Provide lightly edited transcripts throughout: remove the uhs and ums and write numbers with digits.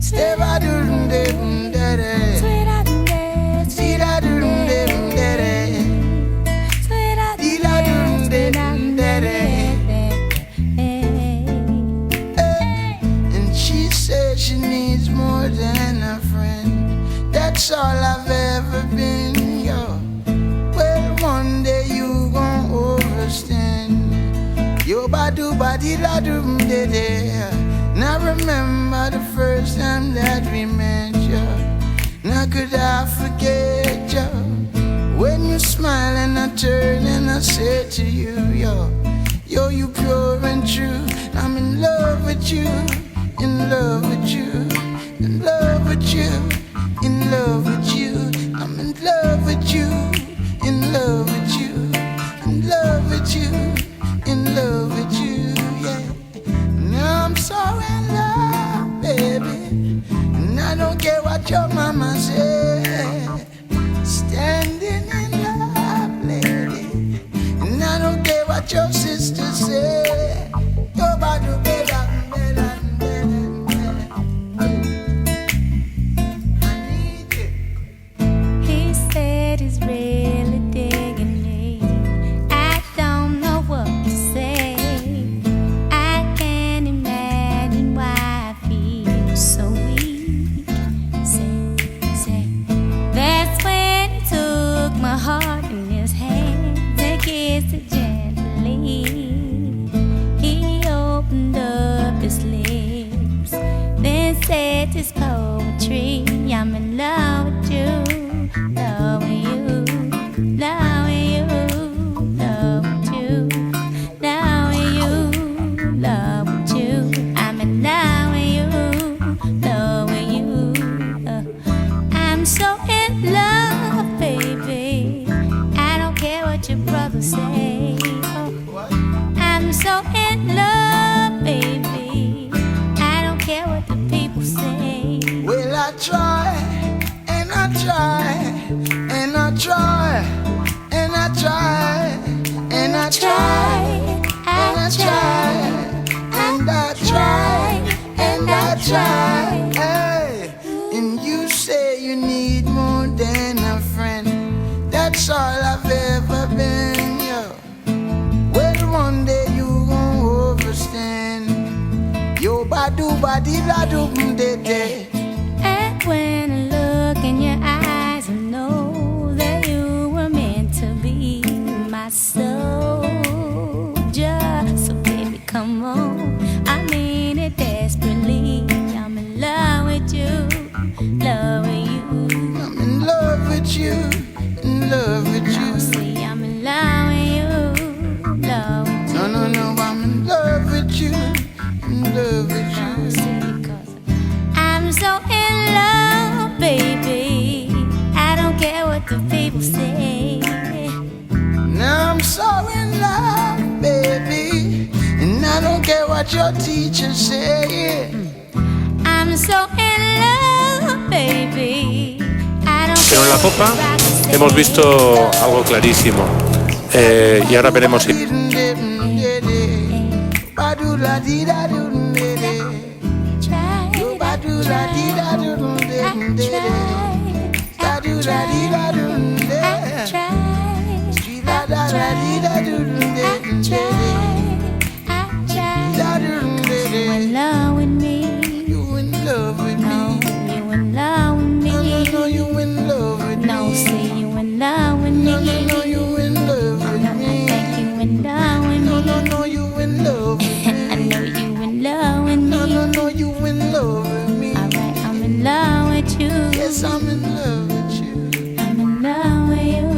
Stay by doom dum daddy. Sweet I doom daddy. Sweet I doom daddy. Sweet I doom daddy. And she said she needs more than a friend. That's all I've ever been, yo. Well, one day you gon' overstand. Yo, ba-do, ba-dee-da-doom, de-de. Now remember the first time that we met, yo. Now could I forget, yo? When you smile and I turn and I say to you, yo, yo, you pure and true. I'm in love with you, in love with you, in love with you, in love with you. I'm in love with you, in love with you, in love with you, in love with you, yeah. Now I'm so in love, baby, and I don't care what your mama say. Standing in love, lady, and I don't care what your sister say. Yo, badu, beda, beda, beda, I need you. He said he's really digging me. I don't know what to say. I can't imagine why I feel so weak. Say, that's when he took my heart in his hands and kissed it gently. He opened up his lips, then said his poetry. I'm in love with you, love with you, love with you, love with you, love with you, love with you. I'm in love with you, love with you. I'm so in love, baby. I don't care what your brothers say. I'm so in love, baby. I don't care what the people say. Well, I try, and I try, and I try, and I try, and I try, and I try, and I try, and I try. Hey, and you say you need more than a friend. That's all I've ever been, yo. Well, one day you gon' overstand. Yo, ba-do, ba-dee-da-do, de-de. And when I look in your eyes, I know that you were meant to be my soldier. So baby, come on, I mean it desperately. I'm in love with you, love with you. I'm in love with you, in love with you. See, I'm in love with you, love with you. No, no, no, I'm in love with you, in love with you. See, 'cause I'm so in love, baby. I don't care what the people say. Now I'm so in love, baby, and I don't care what your teachers say. I'm so in love, baby. I don't Pero en la copa hemos visto algo clarísimo. Y ahora veremos si You in love with me? You in love with No, me? you in love with me? No, no, no, you in love with me? No, say you in love with me? No, no, no, you in love with No, I me? think you in love with No, me. no, no, you in love with me? I know you in love with me. No, no, no, you in love with me? Alright, I'm in love with you. Yes, I'm in love with you. I'm in love with you.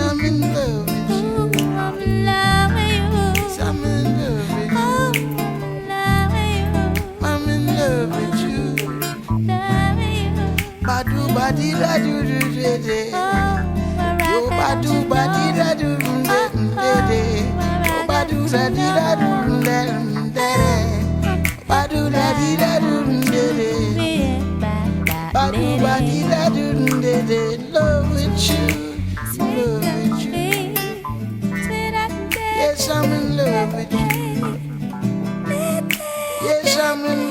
I'm in love with you. Ooh, I'm in love with you. Yes, I'm in love with you. Oh, I'm in love with you. I'm in love with you. Love with you. Badu badi da do do de de. Yo badu badi da do do de de. Yo badu da di da do de de. Badu da di da do de de. Badu badi da do de de. Love with you, love with you. Yes, I'm in love with you. Yes, I'm in